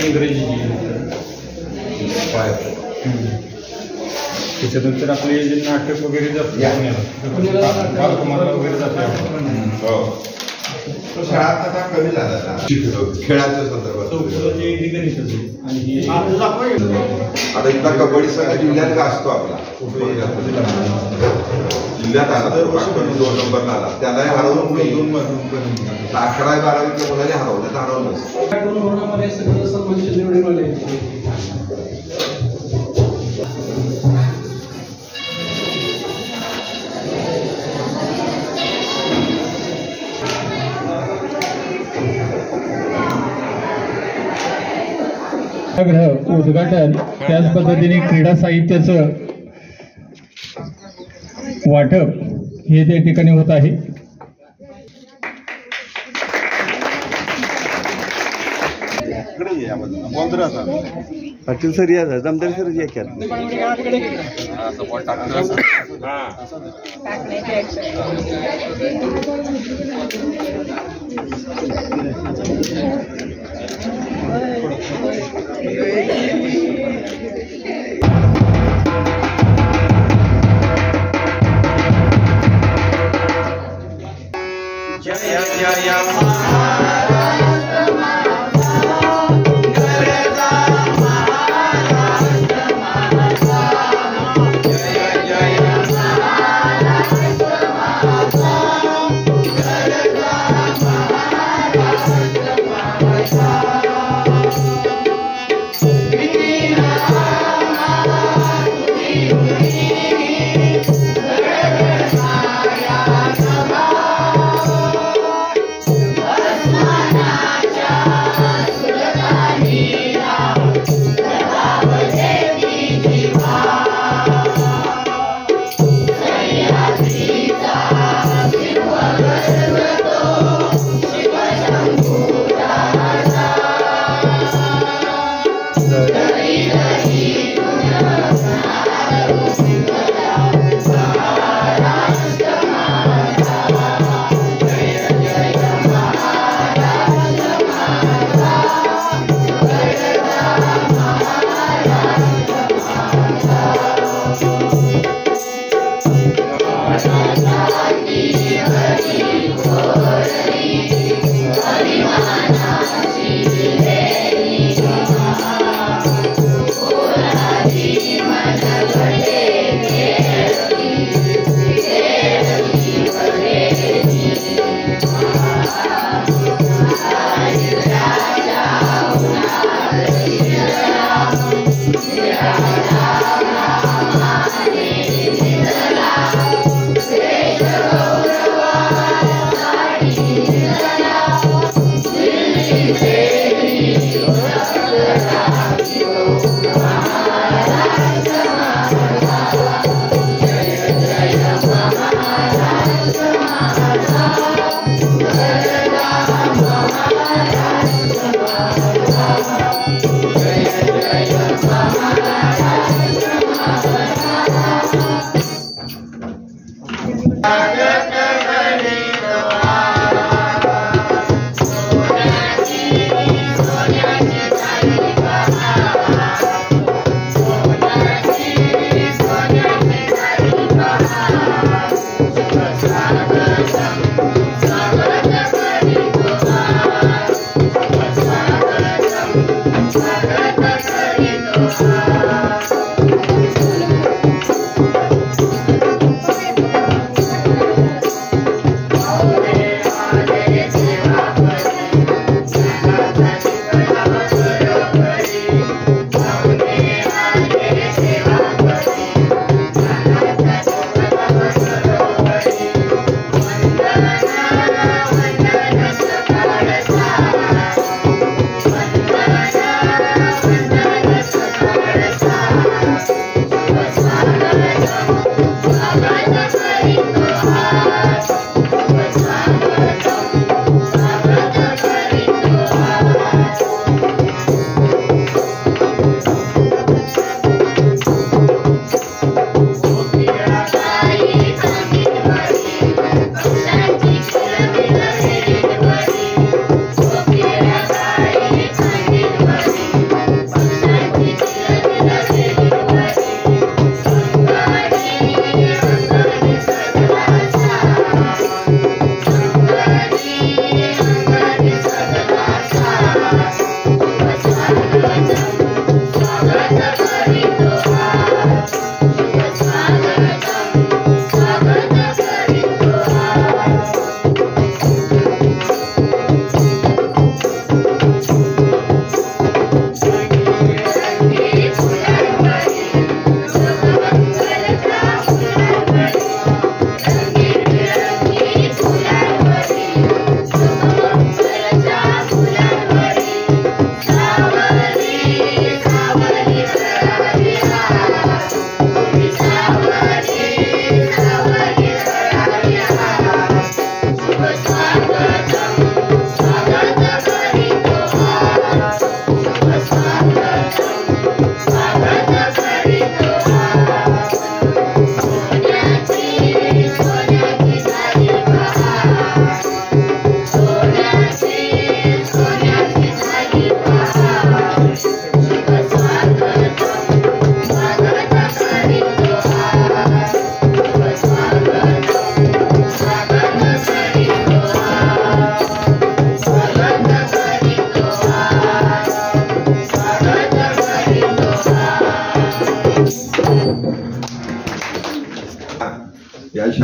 इंग्रजी त्याच्यानंतर आपले जे नाटक वगैरे जाते वगैरे जाते तो शाळात आता कमी झाला ना खेळाच्या संदर्भात आता इथला कबड्डी संघ जिल्ह्यात असतो आपला जिल्ह्यात आला 2 नंबरला आला त्यालाही हरवून 11-12वीच्या मुलाने हरवलंच उद्घाटन त्याच पद्धतीने क्रीडा साहित्याचं वाटप हे त्या ठिकाणी होत आहे. पाटील सर या जमदार सर या क्या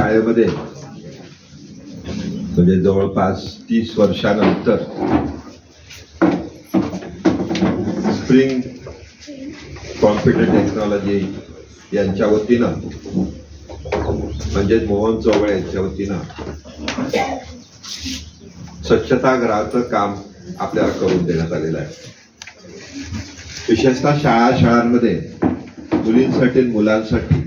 शाळेमध्ये म्हणजे जवळपास 30 वर्षानंतर स्प्रिंग कॉम्प्युटर टेक्नॉलॉजी यांच्या वतीनं म्हणजे मोहन चौगळे यांच्या वतीनं स्वच्छतागृहाचं काम आपल्याला करून देण्यात आलेलं आहे. विशेषतः शाळांमध्ये मुलींसाठी मुलांसाठी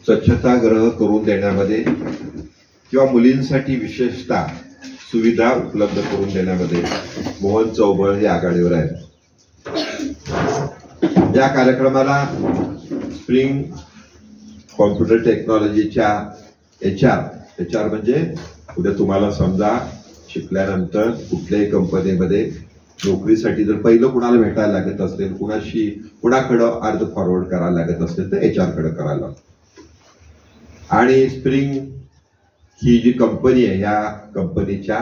स्वच्छतागृह करून देण्यामध्ये किंवा मुलींसाठी विशेषतः सुविधा उपलब्ध करून देण्यामध्ये मोहन चौबळ हे आघाडीवर आहेत. या कार्यक्रमाला स्प्रिंग कॉम्प्युटर टेक्नॉलॉजीच्या HR म्हणजे उद्या तुम्हाला समजा शिकल्यानंतर कुठल्याही कंपनीमध्ये नोकरीसाठी जर पहिलं कुणाला भेटायला लागत असेल, कुणाकडं अर्ज फॉरवर्ड करायला लागत असेल तर HR कडे करायला. आणि स्प्रिंग ही जी कंपनी आहे या कंपनीच्या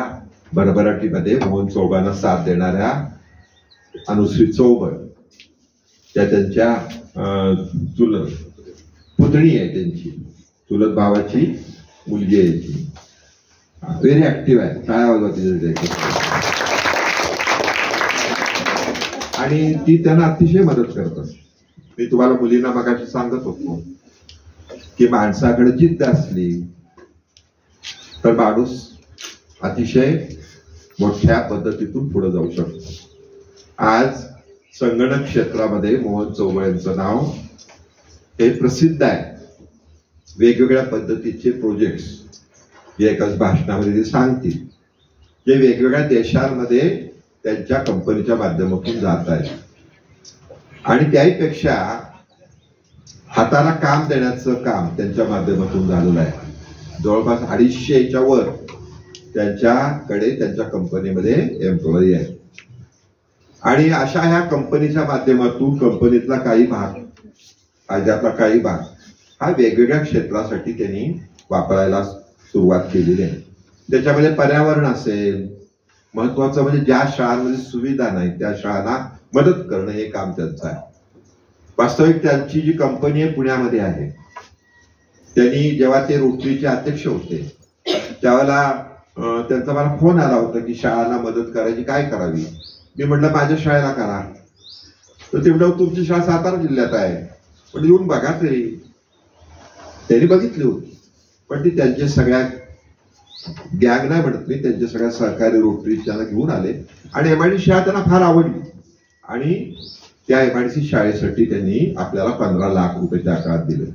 भरभराटीमध्ये मोहन चौबळांना साथ देणाऱ्या अनुश्री चौबळ त्या त्यांच्या पुतणी आहे, त्यांची चुलत भावाची मुलगी आहे ती. व्हेरी ऍक्टिव्ह आहे, काय वाजवते आणि ती त्यांना अतिशय मदत करतात. मी तुम्हाला मुलींना मगाशी सांगत होतो की माणसाकडे जिद्द असली तर माणूस अतिशय मोठ्या पद्धतीतून पुढे जाऊ शकतो. आज संगणक क्षेत्रामध्ये मोहन चौबळ यांचं नाव हे प्रसिद्ध आहे. वेगवेगळ्या पद्धतीचे प्रोजेक्ट्स जे एकाच भाषणामध्ये ते सांगतील, जे वेगवेगळ्या देशांमध्ये त्यांच्या कंपनीच्या माध्यमातून जात आहेत. आणि त्याहीपेक्षा हाताला काम देण्याचं काम त्यांच्या माध्यमातून झालेलं आहे. जवळपास 250च्या वर त्यांच्याकडे त्यांच्या कंपनीमध्ये एम्प्लॉई आहे. आणि अशा ह्या कंपनीच्या माध्यमातून कंपनीतला काही भाग हा वेगवेगळ्या क्षेत्रासाठी त्यांनी वापरायला सुरुवात केलेली आहे. त्याच्यामध्ये पर्यावरण असेल, महत्वाचं म्हणजे ज्या शाळांमध्ये सुविधा नाही त्या शाळांना मदत करणं हे काम त्यांचं आहे. वास्तविक त्यांची जी कंपनी आहे पुण्यामध्ये आहे, त्यांनी जेव्हा ते रोटरीचे अध्यक्ष होते त्यावेळेला त्यांचा मला फोन आला होता की शाळांना मदत करायची, काय करावी. मी म्हटलं माझ्या शाळेला करा. तर ते म्हणलं तुमची शाळा सातारा जिल्ह्यात आहे, पण येऊन बघा तरी. त्यांनी बघितली होती, पण ती त्यांच्या सगळ्या गॅंग नाही म्हणत मी, त्यांच्या सगळ्या सहकारी रोटरीच्या घेऊन आले आणि MIDC शाळा त्यांना फार आवडली. आणि त्या MIDC शाळेसाठी त्यांनी आपल्याला 15 लाख रुपये त्या काळात दिले.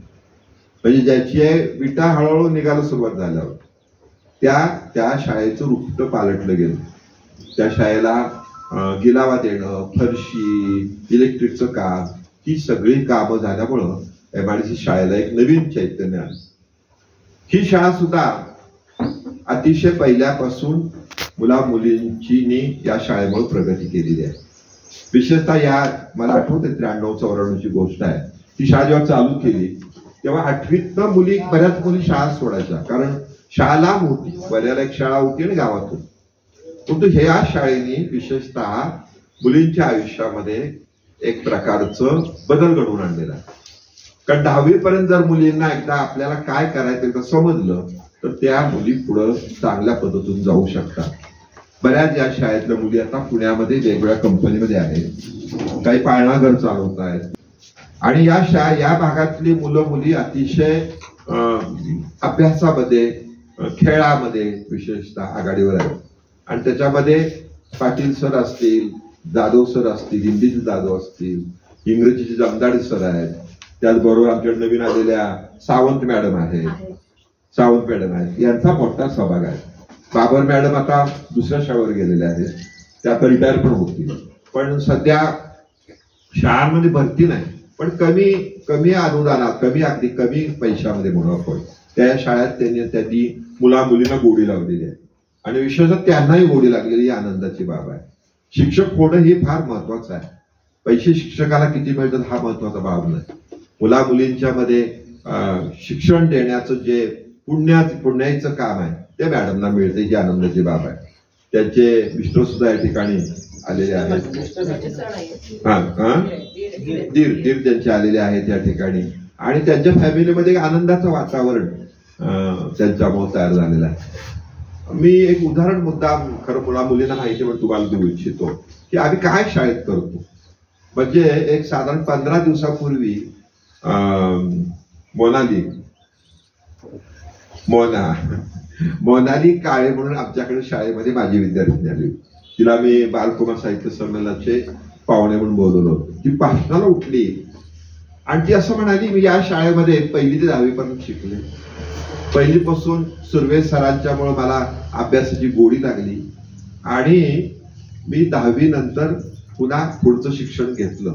म्हणजे ज्याची विटा हळूहळू निघायला सुरुवात झाल्यावर त्या शाळेचं रुपटं पालटलं गेलं. त्या शाळेला गिलावा देणं, फरशी, इलेक्ट्रिकचं काम, ही सगळी कामं झाल्यामुळं MIDC शाळेला एक नवीन चैतन्य आलं. ही शाळा सुद्धा अतिशय पहिल्यापासून मुला मुलींची या शाळेमुळे प्रगती केलेली आहे. विशेषतः या मला आठवते 93-94ची गोष्ट आहे. ती शाळा जेव्हा चालू केली तेव्हा 8वीत बऱ्याच मुली शाळा सोडायच्या, कारण शाळा मोठी, बऱ्याला एक शाळा होती आणि गावातून. परंतु ह्या शाळेने विशेषतः मुलींच्या आयुष्यामध्ये एक प्रकारचं बदल घडवून आणलेला आहे. कारण 10वी पर्यंत जर मुलींना एकदा आपल्याला काय करायचं एकदा समजलं तर त्या मुली पुढं चांगल्या पद्धतीने जाऊ शकतात. बऱ्याच या शाळेतल्या मुली आता पुण्यामध्ये वेगवेगळ्या कंपनीमध्ये आहेत, काही पाळणा घर चालवत आहेत. आणि या भागातली मुलं मुली अतिशय अभ्यासामध्ये, खेळामध्ये विशेषतः आघाडीवर आहेत. आणि त्याच्यामध्ये पाटील सर असतील, जाधव सर असतील, हिंदीचे जाधव असतील, इंग्रजीचे जमदाडे सर आहेत. त्याचबरोबर आमच्याकडे नवीन आलेल्या सावंत मॅडम आहेत, यांचा मोठा सहभाग आहे. बाबर मॅडम आता दुसऱ्या शाळेवर गेलेल्या आहेत, त्या आता रिटायर पण होतील. पण सध्या शाळांमध्ये भरती नाही, पण कमी अनुदानात, अगदी कमी पैशामध्ये म्हणू आपण त्या शाळेत त्यांनी मुला मुलींना गोडी लावलेली आहे. आणि विशेषतः त्यांनाही गोडी लागलेली ही आनंदाची बाब आहे. शिक्षक होणं हे फार महत्वाचं आहे. पैसे शिक्षकाला किती मिळतात हा महत्वाचा बाब नाही. मुला मुलींच्या मध्ये शिक्षण देण्याचं जे पुण्याचं काम आहे ते मॅडमना मिळते, ही आनंदाची बाब आहे. त्यांचे मिस्टर सुद्धा या ठिकाणी आलेले आहेत. दीर त्यांचे आलेले आहेत या ठिकाणी. आणि त्यांच्या फॅमिलीमध्ये आनंदाचं वातावरण त्यांच्यामुळे तयार झालेला आहे. मी एक उदाहरण मुद्दाम खरं मुला मुलींना माहिती म्हणून तुम्हाला देऊ इच्छितो की आम्ही काय शाळेत करतो. म्हणजे एक साधारण 15 दिवसापूर्वी मोनाली काळे म्हणून आमच्याकडे शाळेमध्ये माझी विद्यार्थी आली. तिला मी बालकुमार साहित्य संमेलनाचे पाहुणे म्हणून बोलवलं होतं. ती भाषणाला उठली आणि ती असं म्हणाली, मी या शाळेमध्ये 1ली ते 10वी पर्यंत शिकले. 1ली पासून सुर्वे सरांच्यामुळे मला अभ्यासाची गोडी लागली आणि मी 10वी नंतर पुन्हा पुढचं शिक्षण घेतलं.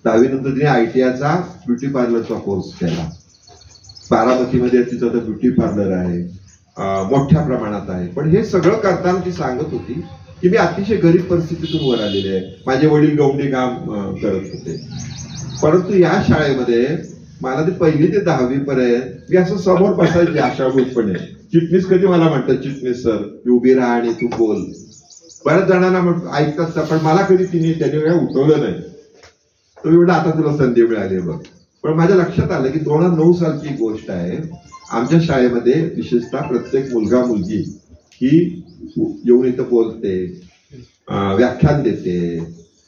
10वी नंतर तिने ITIचा ब्युटी पार्लरचा कोर्स केला. बारामतीमध्ये तिचं तर ब्युटी पार्लर आहे, मोठ्या प्रमाणात आहे. पण हे सगळं करताना ती सांगत होती की मी अतिशय गरीब परिस्थितीतून वर आलेले आहे. माझे वडील गवंडी काम करत होते. परंतु या शाळेमध्ये मला ते 1ली ते 10वी पर्यंत मी असं समोर बसायचे आशाभूतपणे. चिटणीस कधी मला म्हणतात, चिटणीस सर उभी राहा आणि तू बोल. बऱ्याच जणांना ऐकतात, पण मला कधी त्यांनी काय उठवलं नाही. तो एवढा आता तुला संधी मिळाली बघ. पण माझ्या लक्षात आलं की 2009 सालची गोष्ट आहे. आमच्या शाळेमध्ये विशेषतः प्रत्येक मुलगा मुलगी ही येऊन इथं बोलते, व्याख्यान देते,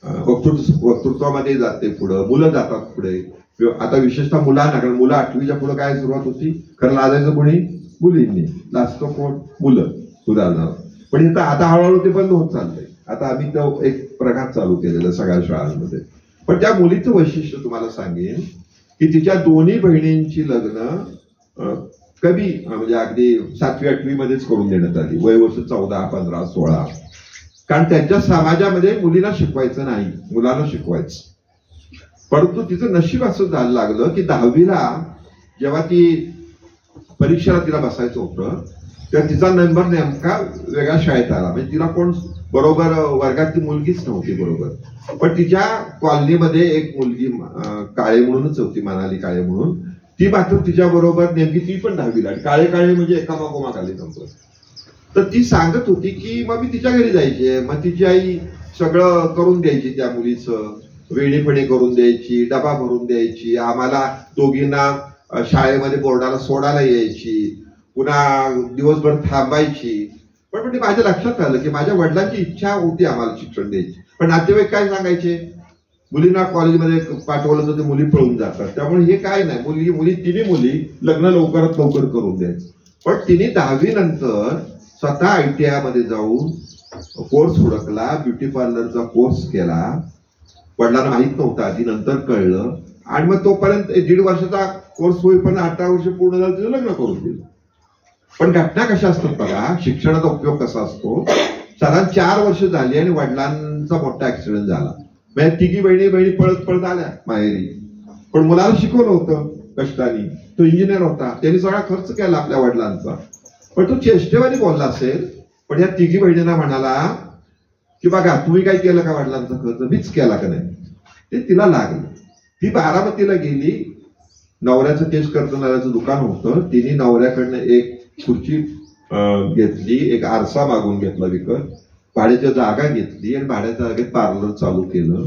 वक्तृत्वामध्ये जाते, पुढं मुलं जातात पुढे. आता विशेषतः मुलांना, कारण मुलं 8वीच्या पुढे काय सुरुवात होती, खरं लाजायचं कोणी, मुलींनी. लाजतो कोण, मुलं उदाहरणार्थ. पण इथं आता हळूहळू ते बंद होत चाललंय. आता आम्ही तो एक प्रकार चालू केलेला सगळ्या शाळांमध्ये. पण त्या मुलीचं वैशिष्ट्य तुम्हाला सांगेन की तिच्या दोन्ही बहिणींची लग्न कमी म्हणजे अगदी 7वी 8वी मध्येच करून देण्यात आली. वयवर्ष 14, 15, 16. कारण त्यांच्या समाजामध्ये मुलीला शिकवायचं नाही, मुलांना शिकवायचं. परंतु तिचं नशीब असं झालं लागलं की 10वीला जेव्हा ती परीक्षेला तिला बसायचं होतं तेव्हा तिचा नंबर नेमका वेगळ्या शाळेत आला. म्हणजे तिला कोण बरोबर वर्गात ती मुलगीच नव्हती बरोबर. पण तिच्या कॉलनीमध्ये एक मुलगी काळे म्हणूनच होती, मनाली काळे म्हणून. ती मात्र तिच्या बरोबर नेमकी ती पण 10वीला. काळे काळे म्हणजे एका मागोमाग आले नंबर. तर ती सांगत होती की मग मी तिच्या घरी जायचे, मग तिची आई सगळं करून द्यायची, त्या मुलीचं वेळीपणे करून द्यायची, डबा भरून द्यायची, आम्हाला दोघींना शाळेमध्ये बोर्डाला सोडायला यायची, पुन्हा दिवसभर थांबायची. पण म्हणजे माझ्या लक्षात आलं की माझ्या वडिलांची इच्छा होती आम्हाला शिक्षण द्यायची. पण नातेवाईक काय सांगायचे, मुलींना कॉलेजमध्ये पाठवलं तर ते मुली पळून जातात, त्यामुळे हे काय नाही, तिन्ही मुली लग्न लवकरात लवकर करून द्यायचं. पण तिने 10वी नंतर स्वतः ITI मध्ये जाऊन कोर्स हुडकला, ब्युटी पार्लरचा कोर्स केला. वडिलांना माहित नव्हतं आधी, नंतर कळलं. आणि मग तोपर्यंत 1.5 वर्षाचा कोर्स होईपर्यंत 18 वर्ष पूर्ण झालं, तिचं लग्न करून दिलं. पण घटना कशा असतात बघा, शिक्षणाचा उपयोग कसा असतो. साधारण 4 वर्ष झाली आणि वडिलांचा मोठा ऍक्सिडेंट झाला. म्हणजे तिघी बहिणी पळत पळत आल्या माहेरी. पण मुलाला शिकवलं होतं कष्टाने, तो इंजिनियर होता, त्यांनी सगळा खर्च केला आपल्या वडिलांचा. पण तो चेष्टेवारी बोलला असेल. पण या तिघी बहिणींना म्हणाला की बघा तुम्ही काय केलं का वडिलांचा खर्च, मीच केला का नाही. ते तिला लागलं. ती बारामतीला गेली, नवऱ्याचं केस करणाऱ्याचं दुकान होतं. तिने नवऱ्याकडनं एक खुर्ची घेतली, एक आरसा मागून घेतला विकत, भाड्याच्या जागा घेतली आणि भाड्याच्या जागेत पार्लर चालू केलं.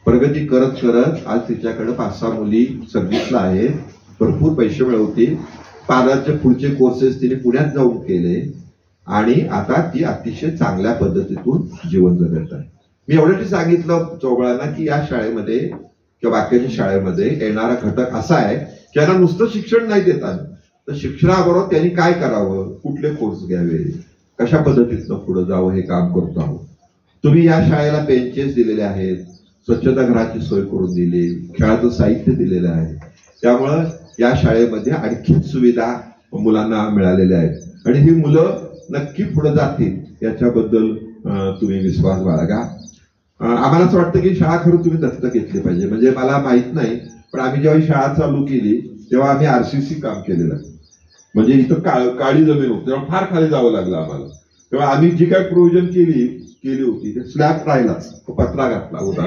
प्रगती करत करत आज तिच्याकडे 5-6 मुली सर्व्हिसला आहेत, भरपूर पैसे मिळवते. पार्लरचे पुढचे कोर्सेस तिने पुण्यात जाऊन केले आणि आता ती अतिशय चांगल्या पद्धतीतून जीवन जगत आहे. मी एवढंच सांगितलं चौघांना की या शाळेमध्ये किंवा बाकीच्या शाळेमध्ये येणारा घटक असा आहे की यांना नुसतं शिक्षण नाही देतात, तर शिक्षणाबरोबर त्यांनी काय करावं, कुठले कोर्स घ्यावे, कशा पद्धतीनं पुढे जावं हे काम करतो आहोत. तुम्ही या शाळेला बेंचेस दिलेले आहेत, स्वच्छतागृहाची सोय करून दिली, खेळाचं साहित्य दिलेलं आहे. त्यामुळं या शाळेमध्ये आणखी सुविधा मुलांना मिळालेल्या आहेत आणि ही मुलं नक्की पुढे जातील याच्याबद्दल तुम्ही विश्वास बाळगा. आम्हाला असं वाटतं की शाळा खरं तुम्ही दत्तक घेतली पाहिजे. म्हणजे मला माहित नाही, पण आम्ही जेव्हा शाळा चालू केली तेव्हा आम्ही RCC काम केलेलं. म्हणजे इथं काळी जमीन होती, तेव्हा फार खाली जावं लागलं आम्हाला. तेव्हा आम्ही जी काय प्रोव्हिजन केली होती ते स्लॅब राहिलाच, पत्रा घातला होता,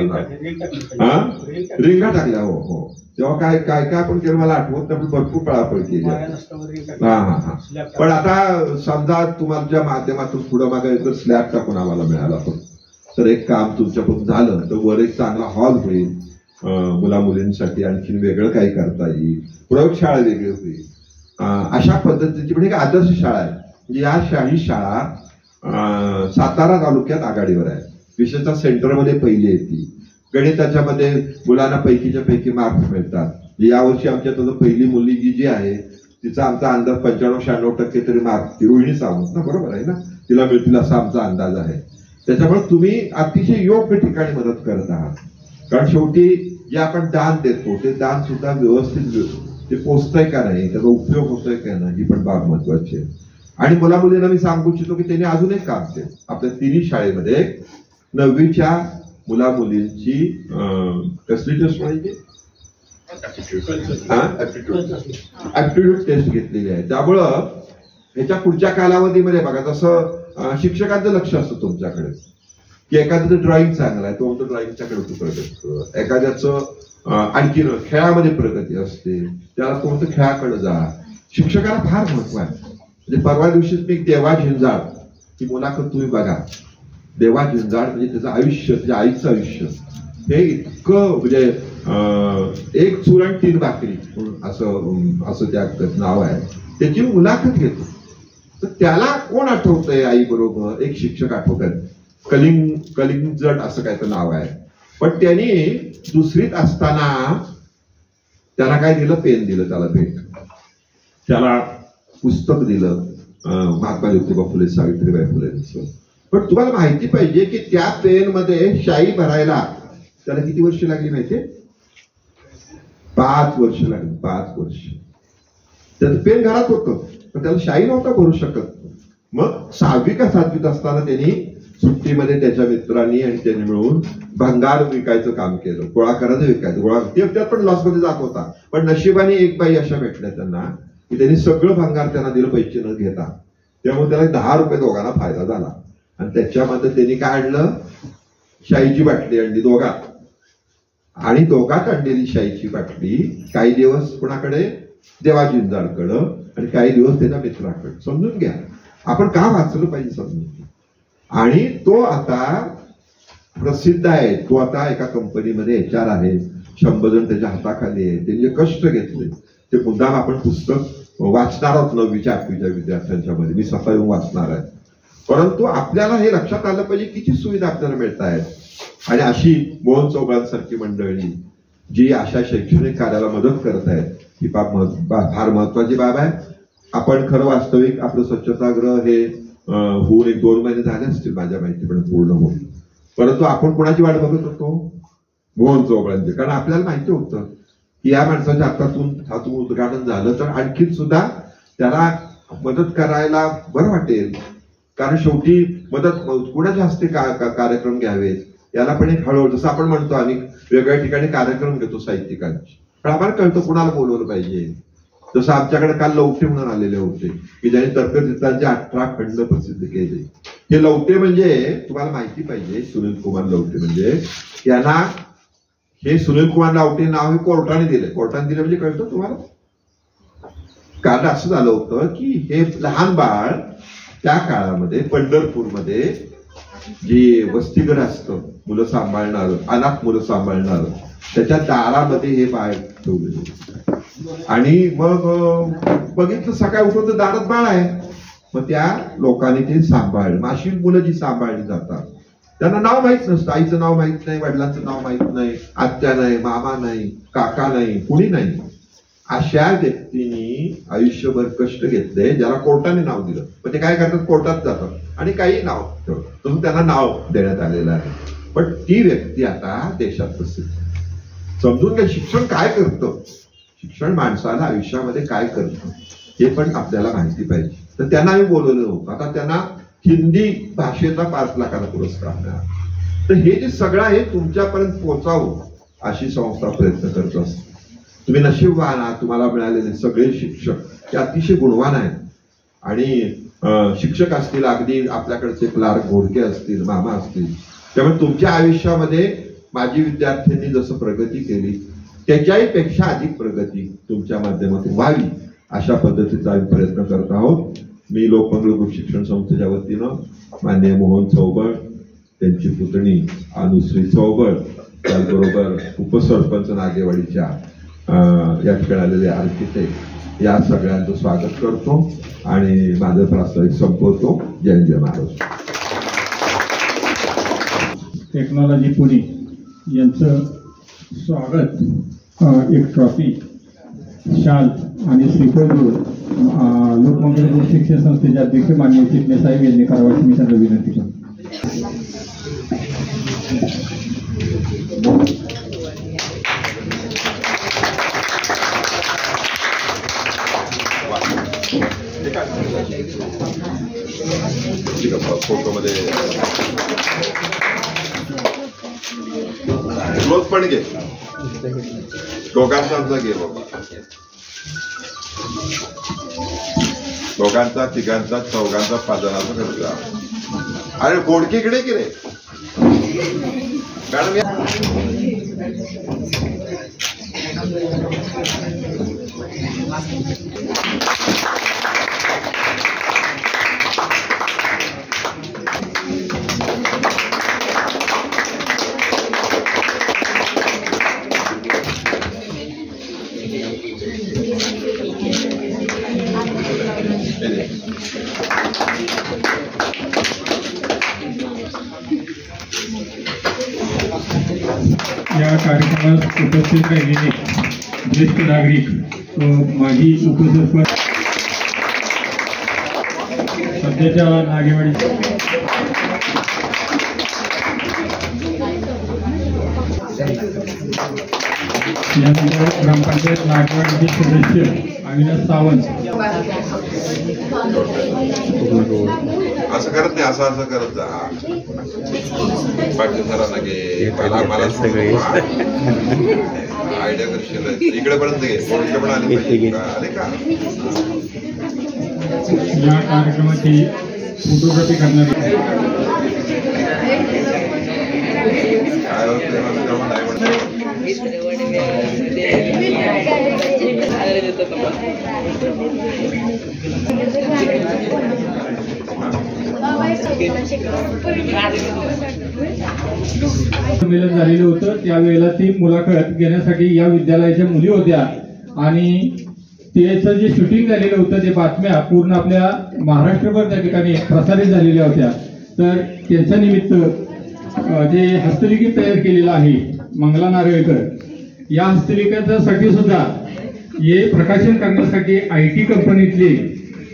रिंगा टाकल्या. हो हो, तेव्हा काय काय काय आपण केलं मला आठवत नाही, भरपूर पळापळ केली. पण आता समजा तुमच्या माध्यमातून पुढं मागे जर स्लॅब टाकून आम्हाला मिळाला तर एक काम तुमच्याकडून झालं तर वर एक चांगला हॉल होईल, मुला मुलींसाठी आणखीन वेगळं काही करता येईल, प्रयोगशाळा वेगळी होईल. अशा पद्धतीची म्हणजे एक आदर्श शाळा आहे. म्हणजे ही शाळा सातारा तालुक्यात आघाडीवर आहे. विशेषतः सेंटरमध्ये पहिली येते. गणिताच्या मध्ये मुलांना पैकीच्या पैकी मार्क्स मिळतात. यावर्षी आमच्यात पहिली मुलगी जी आहे तिचा आमचा अंदाज 95-96% तरी मार्क्स, रोहिणी सावंत ना, बरोबर आहे ना, तिला मिळतील असा आमचा अंदाज आहे. त्याच्यामुळे तुम्ही अतिशय योग्य ठिकाणी मदत करत आहात. कारण शेवटी जे आपण दान देतो ते दान सुद्धा व्यवस्थित ते पोचतंय का नाही, त्याचा उपयोग होतोय का नाही, ही पण बाब महत्वाची आहे. आणि मुला मुलींना मी सांगू इच्छितो की त्यांनी अजून एक काम केलं. आपल्या तिन्ही शाळेमध्ये 9वीच्या मुला मुलींची कसली टेस्ट व्हायची, ऍप्टिट्यूड टेस्ट घेतलेली आहे. त्यामुळं ह्याच्या पुढच्या कालावधीमध्ये बघा, जसं शिक्षकांचं लक्ष असतं तुमच्याकडे की एखाद्याचं ड्रॉइंग चांगलं आहे तो म्हणतो ड्रॉइंगच्याकडे तू प्रगती, एखाद्याचं आणखी खेळामध्ये प्रगती असते त्याला तो म्हणतो खेळाकडे जा. शिक्षकाला फार महत्व आहे. म्हणजे परवा दिवशीच मी देवा झिंजाळ ही मुलाखत तुम्ही बघा. देवा झिंजाळ म्हणजे त्याचं आयुष्य, त्याच्या आईचं आयुष्य हे इतकं म्हणजे एक चूल आणि 3 भाकरी असं त्या नाव आहे. त्याची मुलाखत घेतो तर त्याला कोण आठवतंय आई बरोबर, एक शिक्षक आठवतात. कलिंगजट असं काय तर नाव आहे. पण त्यांनी 2रीत असताना त्याला काय दिलं, पेन दिलं त्याला भेट, त्याला पुस्तक दिलं महात्मा ज्योतिबा फुले सावित्रीबाई फुलेंचं. पण तुम्हाला माहिती पाहिजे की त्या पेन मध्ये शाई भरायला त्याला किती वर्ष लागली माहितीये? 5 वर्ष लागली. 5 वर्ष. त्याचं पेन घरात होतं पण त्याला शाई नव्हता भरू शकत. मग 6वी का 7वीत असताना त्यांनी सुट्टीमध्ये त्याच्या मित्रांनी आणि त्यांनी मिळून भंगार विकायचं काम केलं. गोळा करायचं, विकायचं. गोळा त्यात पण लॉसमध्ये जात होता. पण नशिबाने एक बाई अशा भेटल्या त्यांना की त्यांनी सगळं भंगार त्यांना दिलं पैसे न घेता. त्यामुळे त्याला 10 रुपये दोघांना फायदा झाला. आणि त्याच्यामध्ये त्यांनी काय आणलं, शाईची बाटली आणली दोघात. आणि दोघात आणलेली शाईची बाटली काही दिवस कोणाकडे, देवा झिंजाळकडं, आणि काही दिवस त्याच्या मित्राकडे. समजून घ्या, आपण का वाचलं पाहिजे समजून. आणि तो आता प्रसिद्ध आहे. तो आता एका कंपनीमध्ये HR आहे. 100 जण त्याच्या हाताखाली आहे. त्यांनी जे कष्ट घेतले ते मुद्दाम आपण पुस्तक वाचणार आहोत 9वीच्या 8वीच्या विद्यार्थ्यांच्या मध्ये. मी स्वतः येऊन वाचणार आहे. परंतु आपल्याला हे लक्षात आलं पाहिजे किती सुविधा आपल्याला मिळत आहेत. आणि अशी मोहन चौघांसारखी मंडळी जी अशा शैक्षणिक कार्याला मदत करत आहेत ही फार महत्वाची बाब आहे. आपण खरं वास्तविक आपलं स्वच्छतागृह हे होऊन 1-2 महिने झाले असतील माझ्या माहितीपणे पूर्ण होईल. परंतु आपण कोणाची वाट बघत होतो? मोहन चौघांची. कारण आपल्याला माहिती होतं की या माणसाच्या हातातून उद्घाटन झालं तर आणखीन सुद्धा त्याला मदत करायला बरं वाटेल. कारण शेवटी मदत कुणाच्या हस्ते कार्यक्रम घ्यावेत याला पण एक हळूहळू, जसं आपण म्हणतो आम्ही वेगवेगळ्या ठिकाणी कार्यक्रम घेतो साहित्यिकांचे, पण आम्हाला कळतं कुणाला बोलवलं पाहिजे. जसं आमच्याकडे काल लवटे म्हणून आलेले होते की ज्यांनी तर्कचित्रांचे 18 खंड प्रसिद्ध केले. हे लवटे म्हणजे तुम्हाला माहिती पाहिजे, सुनील कुमार लवटे म्हणजे यांना हे सुनील कुमार लवटे नाव हे कोर्टाने दिले. कोर्टाने दिले म्हणजे कळतं तुम्हाला. कारण असं झालं होतं की हे लहान बाळ त्या काळामध्ये पंढरपूरमध्ये जे वसतिगृह असतं मुलं सांभाळणार, अनाथ मुलं सांभाळणार, त्याच्या दारामध्ये हे बाळ ठेवले होते. आणि मग बघितलं सकाळी उठून तर दारात बाळ आहे. मग त्या लोकांनी ते सांभाळलं. अशी मुलं जी सांभाळली जातात त्यांना नाव माहित नसतं. आईचं नाव माहित नाही, वडिलांचं नाव माहित नाही, आत्या नाही, मामा नाही, काका नाही, कुणी नाही. अशा व्यक्तींनी आयुष्यभर कष्ट घेतले ज्याला कोर्टाने नाव दिलं. पण ते काय करतात, कोर्टात जातात आणि काही नाव ठेवतात, तसं त्यांना नाव देण्यात आलेलं आहे. पण ती व्यक्ती आता देशात प्रसिद्ध. समजून घ्या शिक्षण काय करतं, शिक्षण माणसाला आयुष्यामध्ये काय करतं हे पण आपल्याला माहिती पाहिजे. तर त्यांना आम्ही बोलवलं होतं. आता त्यांना हिंदी भाषेचा 5 लाखाचा पुरस्कार मिळाला. तर हे जे सगळं आहे तुमच्यापर्यंत पोहोचावं अशी संस्था प्रयत्न करत असते. तुम्ही नशीबवान आहात, तुम्हाला मिळालेले सगळे शिक्षक ते अतिशय गुणवान आहेत. आणि शिक्षक असतील, अगदी आपल्याकडचे क्लार्क घोडके असतील, मामा असतील. त्यामुळे तुमच्या आयुष्यामध्ये माझी विद्यार्थ्यांनी जसं प्रगती केली त्याच्याही पेक्षा अधिक प्रगती तुमच्या माध्यमातून व्हावी अशा पद्धतीचा आम्ही प्रयत्न करत आहोत. मी लोकमंगळ ग्रुप शिक्षण संस्थेच्या वतीनं माननीय मोहन चौबळ, त्यांची पुतणी अनुश्री चौबळ, त्याचबरोबर उपसरपंच नागेवाडीच्या या ठिकाणी आलेले आर्किटेक्ट या सगळ्यांचं स्वागत करतो आणि माझं प्रास्ताविक संपवतो. जय जय महाराष्ट्र. टेक्नॉलॉजी पुणे यांचं स्वागत एक ट्रॉफी, शाल आणि श्रीफळ लोकमंगल दूध शिक्षण संस्थेचे अध्यक्ष माननीय चिटणे साहेब यांनी करावयाची मी त्यांना विनंती करतो. फोटोमध्ये क्लोज पण घे, दोघांचा घे बाबा, दोघांचा, तिघांचा, चौघांचा, 5 जणांचा खर्च. अरे बोडकीकडे की रे मॅडम. या कार्यक्रमात उपस्थित राहिलेले ज्येष्ठ नागरिक व माजी उपसरपंच, सध्याच्या नागेवाडी यानंतर ग्रामपंचायत नागेवाडीचे सदस्य अविनाश सावंत. असं करत नाही, असं करत जा. पाटील सरांना घे, मला सगळे आयडिया करशील. इकडे पर्यंत घे, इकडे पण आले का. या कार्यक्रमाची फोटोग्राफी करणारे काय होते संमेलन झालेलं होतं. त्यावेळेला ती मुलाखत घेण्यासाठी या विद्यालयाच्या मुली होत्या आणि त्याचं जे शूटिंग झालेलं होतं, ते बातम्या पूर्ण आपल्या महाराष्ट्रभर त्या ठिकाणी प्रसारित झालेल्या होत्या. तर त्यांच्या निमित्त जे हस्तलिखित तयार केलेलं आहे मंगला नारळकर, या हस्तलिखितासाठी सुद्धा हे प्रकाशन करण्यासाठी IT कंपनीतले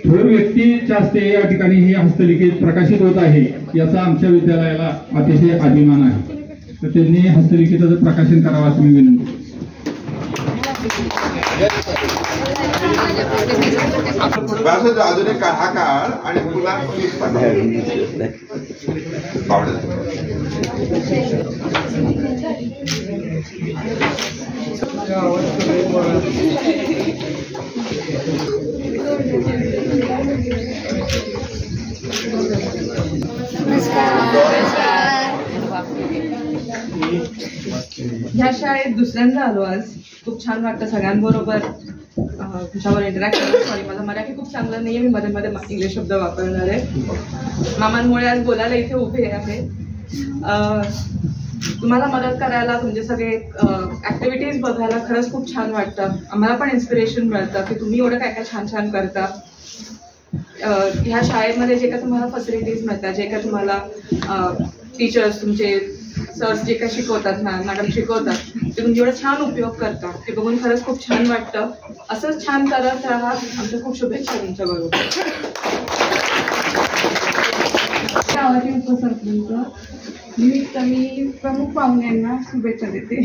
थोर व्यक्तीच्या हस्ते या ठिकाणी हे हस्तलिखित प्रकाशित होत आहे. याचा आमच्या विद्यालयाला अतिशय अभिमान आहे. तर त्यांनी हस्तलिखिताचं प्रकाशन करावं असं मी विनंती. अजून एक हा काळ आणि पुन्हा ह्या शाळेत दुसऱ्यांदा आलो आज. खूप छान वाटतं सगळ्यांबरोबर तुमच्यावर इंटरॅक्ट करून. सॉरी, माझं मराठी खूप चांगलं नाहीये, मी मध्ये मध्ये इंग्लिश शब्द वापरणार आहे. मामांमुळे आज बोलायला इथे उभे आहे. तुम्हाला मदत करायला, तुमचे सगळे ऍक्टिव्हिटीज बघायला खरंच खूप छान वाटतं. आम्हाला पण इन्स्पिरेशन मिळतं की तुम्ही एवढं काय काय छान छान करता. ह्या शाळेमध्ये जे काय तुम्हाला फॅसिलिटीज मिळतात, जे काय तुम्हाला टीचर्स, तुमचे सर्स जे काय शिकवतात, मॅडम शिकवतात, ते तुम्ही एवढा छान उपयोग करता, ते बघून खरंच खूप छान वाटतं. असंच छान करत राहा. आमच्या खूप शुभेच्छा तुमच्याबरोबर. गावाचे उपसरपंच निमित्त मी प्रमुख पाहुण्यांना शुभेच्छा देते.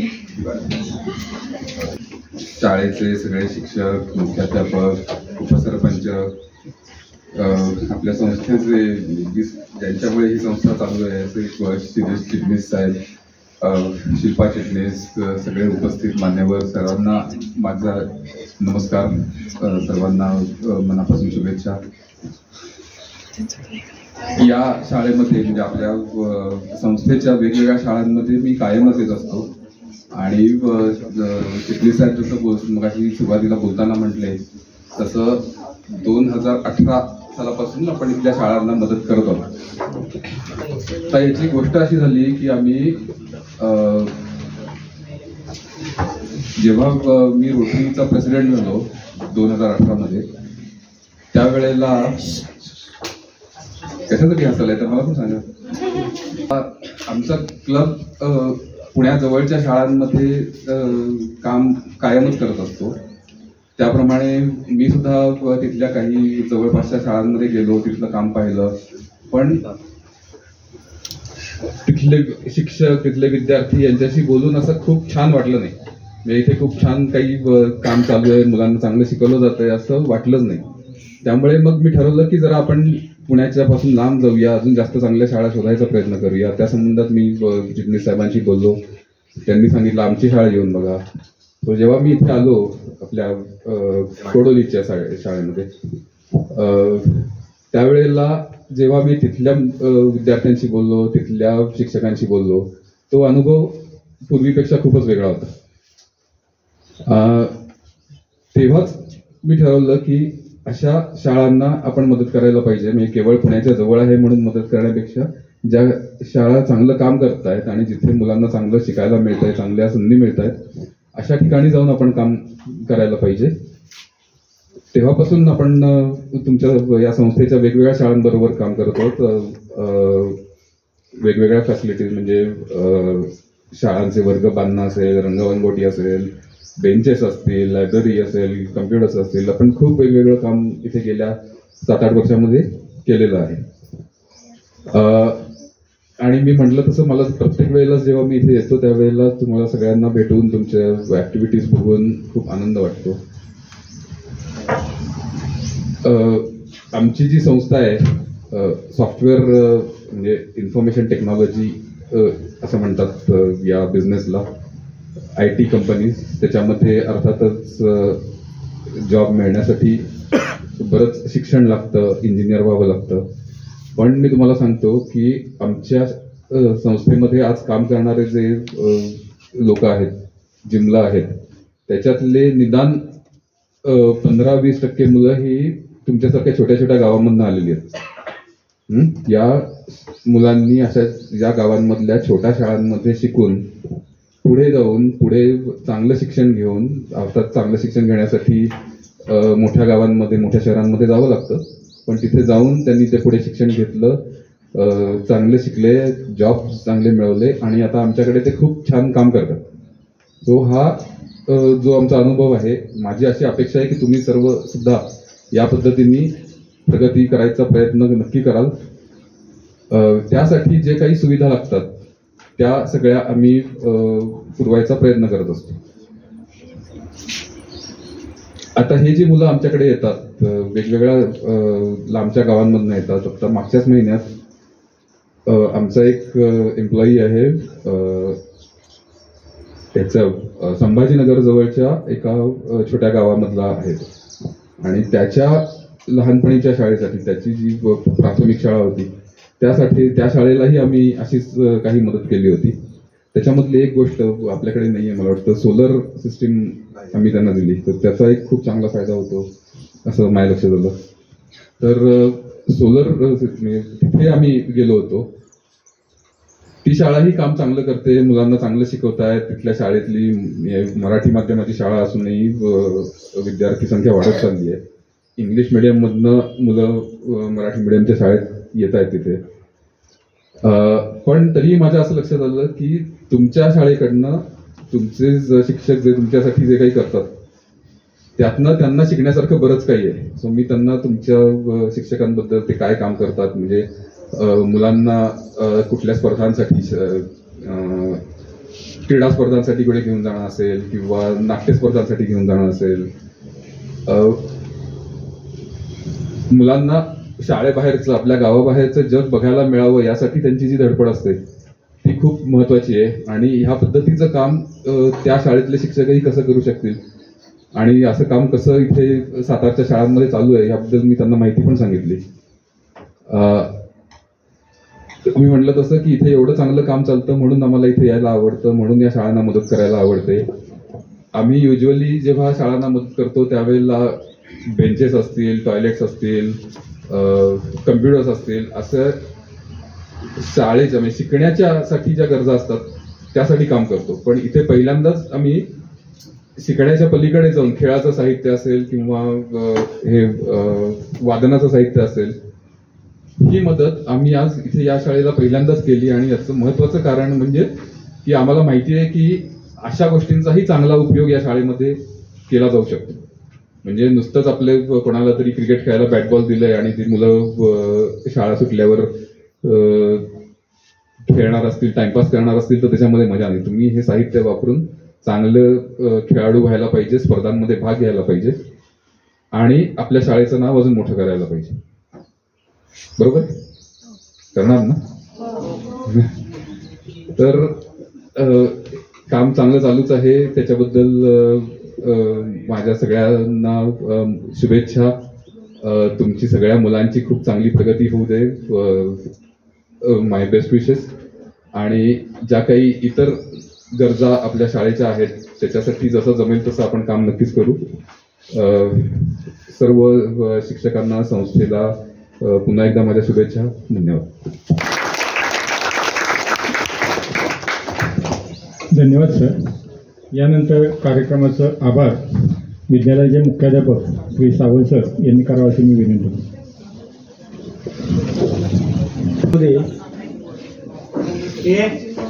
शाळेचे सगळे शिक्षक, मुख्याध्यापक, उपसरपंच, आपल्या संस्थेचे ज्यांच्यामुळे ही संस्था चालू आहे असे शिरीष चिटणीस साहेब, शिल्पा चिटणीस, सगळे उपस्थित मान्यवर सर्वांना माझा नमस्कार. सर्वांना मनापासून शुभेच्छा. या शाळेमध्ये म्हणजे आपल्या संस्थेच्या वेगवेगळ्या शाळांमध्ये मी कायमच येत असतो आणि चिटणीस साहेब जसं मगाशी सुरुवातीला बोलताना म्हटले तसं 2018 सालापासून आपण इथल्या शाळांना मदत करत आहोत. तर याची गोष्ट अशी झाली की आम्ही जेव्हा मी रोटरीचा प्रेसिडेंट झालो 2018 मध्ये, त्यावेळेला कशासाठी हसायला तर मला पण सांगा. आमचा क्लब पुण्याजवळच्या शाळांमध्ये काम कायमच करत असतो. त्याप्रमाणे मी सुद्धा तिथल्या काही जवळपासच्या शाळांमध्ये गेलो, तिथलं काम पाहिलं. पण तिथले शिक्षक, तिथले विद्यार्थी यांच्याशी बोलून असं खूप छान वाटलं नाही. म्हणजे इथे खूप छान काही काम चालू आहे, मुलांना चांगलं शिकवलं जातंय असं वाटलंच नाही. त्यामुळे मग मी ठरवलं की जरा आपण पुण्याच्या पासून लांब जाऊया, अजून जास्त चांगल्या शाळा शोधायचा प्रयत्न करूया. त्या संबंधात मी चिटणीस साहेबांशी बोललो. त्यांनी सांगितलं आमची शाळा येऊन बघा. तो जेव्हा मी इथे आलो आपल्या कोडोलीच्या शाळेमध्ये, त्यावेळेला जेव्हा मी तिथल्या विद्यार्थ्यांशी बोललो, तिथल्या शिक्षकांशी बोललो, तो अनुभव पूर्वीपेक्षा खूपच वेगळा होता. तेव्हाच मी ठरवलं की अशा शाळांना आपण मदत करायला पाहिजे. म्हणजे केवळ पुण्याच्या जवळ आहे म्हणून मदत करण्यापेक्षा ज्या शाळा चांगलं काम करतायत आणि जिथे मुलांना चांगलं शिकायला मिळतंय, चांगल्या संधी मिळत आहेत, अशा ठिकाणी जाऊन आपण काम करायला पाहिजे. तेव्हापासून आपण तुमच्या या संस्थेच्या वेगवेगळ्या शाळांबरोबर काम करत आहोत. वेगवेगळ्या फॅसिलिटीज म्हणजे शाळांचे वर्ग बांधणं असेल, रंगरंगोटी असेल, बेंचेस असतील, लायब्ररी असेल, कम्प्युटर्स असतील, आपण खूप वेगवेगळं काम इथे गेल्या 7-8 वर्षामध्ये केलेलं आहे. आणि मी म्हटलं तसं मला प्रत्येक वेळेला जेव्हा मी इथे येतो त्यावेळेला तुम्हाला सगळ्यांना भेटून तुमच्या ऍक्टिव्हिटीज बघून खूप आनंद वाटतो. आमची जी संस्था आहे सॉफ्टवेअर म्हणजे इन्फॉर्मेशन टेक्नॉलॉजी असं म्हणतात या बिझनेसला, IT कंपनीज. त्याच्यामध्ये अर्थातच जॉब मिळण्यासाठी बरंच शिक्षण लागतं, इंजिनियर व्हावं लागतं. पण मी तुम्हाला सांगतो की आमच्या संस्थेमध्ये आज काम करणारे जे लोक आहेत, जिमला आहेत, त्याच्यातले निदान 15-20% मुलं ही तुमच्यासारख्या छोट्या छोट्या गावांमधून आलेली आहेत. या मुलांनी अशा या गावांमधल्या छोट्या शाळांमध्ये शिकून पुढे जाऊन पुढे चांगलं शिक्षण घेऊन, अर्थात चांगलं शिक्षण घेण्यासाठी मोठ्या गावांमध्ये, मोठ्या शहरांमध्ये जावं लागतं. पण तिथे जाऊन त्यांनी ते पुढे शिक्षण घेतलं, चांगले शिकले, जॉब चांगले मिळवले आणि आता आमच्याकडे ते खूप छान काम करतात. तो हा जो आमचा अनुभव आहे. माझी अशी अपेक्षा आहे की तुम्ही सर्व सुद्धा या पद्धतीने प्रगती करायचा प्रयत्न नक्की कराल. त्यासाठी जे काही सुविधा लागतात त्या सगळ्या आम्ही पुरवायचा प्रयत्न करत असतो. आता हे जी मुलं आमच्याकडे येतात, वेगवेगळ्या लांबच्या गावांमधून येतात. आता मागच्याच महिन्यात आमचा एक एम्प्लॉई आहे, त्याचं संभाजीनगर जवळच्या एका छोट्या गावामधला आहे आणि त्याच्या लहानपणीच्या शाळेसाठी, त्याची जी प्राथमिक शाळा होती त्यासाठी, त्या शाळेलाही आम्ही अशीच काही मदत केली होती. त्याच्यामधली एक गोष्ट आपल्याकडे नाहीये, मला वाटतं सोलर सिस्टीम आम्ही त्यांना दिली, तर त्याचा एक खूप चांगला फायदा होतो असं माझ्या लक्षात आलं. तर सोलर तिथे आम्ही गेलो होतो. ती शाळाही काम चांगलं करते, मुलांना चांगलं शिकवतायत. तिथल्या शाळेतली मराठी माध्यमाची शाळा असूनही विद्यार्थी संख्या वाढत चालली आहे. इंग्लिश मिडियम मधनं मुलं मराठी मिडियमच्या शाळेत येत आहेत तिथे. पण तरीही माझ्या असं लक्षात आलं की तुमच्या शाळेकडनं तुमचे शिक्षक जे तुमच्यासाठी जे काही करतात त्यातनं त्यांना शिकण्यासारखं बरंच काही आहे. सो मी त्यांना तुमच्या शिक्षकांबद्दल, ते काय काम करतात, म्हणजे मुलांना कुठल्या स्पर्धांसाठी, क्रीडा स्पर्धांसाठी कुठे घेऊन जाणं असेल किंवा नाट्य स्पर्धांसाठी घेऊन जाणं असेल, मुलांना शाळेबाहेरचं, आपल्या गावाबाहेरचं जग बघायला मिळावं यासाठी त्यांची जी धडपड असते ती खूप महत्वाची आहे. आणि ह्या पद्धतीचं काम त्या शाळेतले शिक्षकही कसं करू शकतील आणि असं काम कसं इथे सातारच्या शाळांमध्ये चालू आहे याबद्दल मी त्यांना माहिती पण सांगितली. मी म्हटलं तसं की इथे एवढं चांगलं काम चालतं म्हणून आम्हाला इथे यायला आवडतं, म्हणून या शाळांना मदत करायला आवडते. आम्ही युजली जेव्हा शाळांना मदत करतो त्यावेळेला बेंचेस असतील, टॉयलेट्स असतील, कम्प्युटर्स असतील, असं शाळेच्या म्हणजे शिकण्याच्यासाठी ज्या गरजा असतात त्यासाठी काम करतो. पण इथे पहिल्यांदाच आम्ही शिकण्याच्या पलीकडे जाऊन खेळाचं साहित्य असेल किंवा हे वादनाचं साहित्य असेल, ही मदत आम्ही आज इथे या शाळेला पहिल्यांदाच केली. आणि याचं महत्वाचं कारण म्हणजे की आम्हाला माहिती आहे की अशा गोष्टींचाही चांगला उपयोग या शाळेमध्ये केला जाऊ शकतो. म्हणजे नुसतंच आपले कोणाला तरी क्रिकेट खेळायला बॅट बॉल दिलंय आणि ती मुलं शाळा सुटल्यावर खेळणार असतील, टाइमपास करणार असतील तर त्याच्यामध्ये मजा नाही. तुम्ही हे साहित्य वापरून चांगलं खेळाडू व्हायला पाहिजे, स्पर्धांमध्ये भाग घ्यायला पाहिजे आणि आपल्या शाळेचं नाव अजून मोठं करायला पाहिजे. बरोबर करणार ना? तर काम चांगलं चालूच आहे. त्याच्याबद्दल माझ्या सगळ्यांना शुभेच्छा. तुमची सगळ्या मुलांची खूप चांगली प्रगती होऊ दे. माय बेस्ट विशेस. आणि ज्या काही इतर गरजा आपल्या शाळेच्या आहेत त्याच्यासाठी जसं जमेल तसं आपण काम नक्कीच करू. सर्व शिक्षकांना, संस्थेला पुन्हा एकदा माझ्या शुभेच्छा. धन्यवाद. धन्यवाद सर. यानंतर कार्यक्रमाचं आभार विद्यालयाचे मुख्याध्यापक श्री सावंत सर यांनी करावं अशी मी विनंती करतो.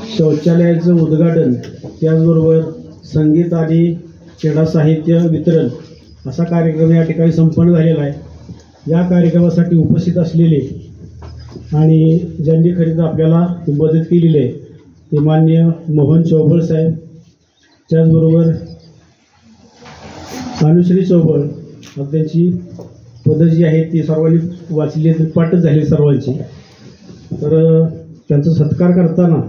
शौचालयाचं उद्घाटन, त्याचबरोबर संगीत आणि क्रीडा साहित्य वितरण असा कार्यक्रम या ठिकाणी संपन्न झालेला आहे. या कार्यक्रमासाठी उपस्थित असलेले आणि ज्यांनी खरेदी आपल्याला मदत केलेली आहे ते माननीय मोहन चौबळ साहेब, त्याचबरोबर अनुश्री चौबळ. त्यांची पदं जी आहेत ती सर्वांनी वाचली, पाठच झाली सर्वांची. तर त्यांचा सत्कार करताना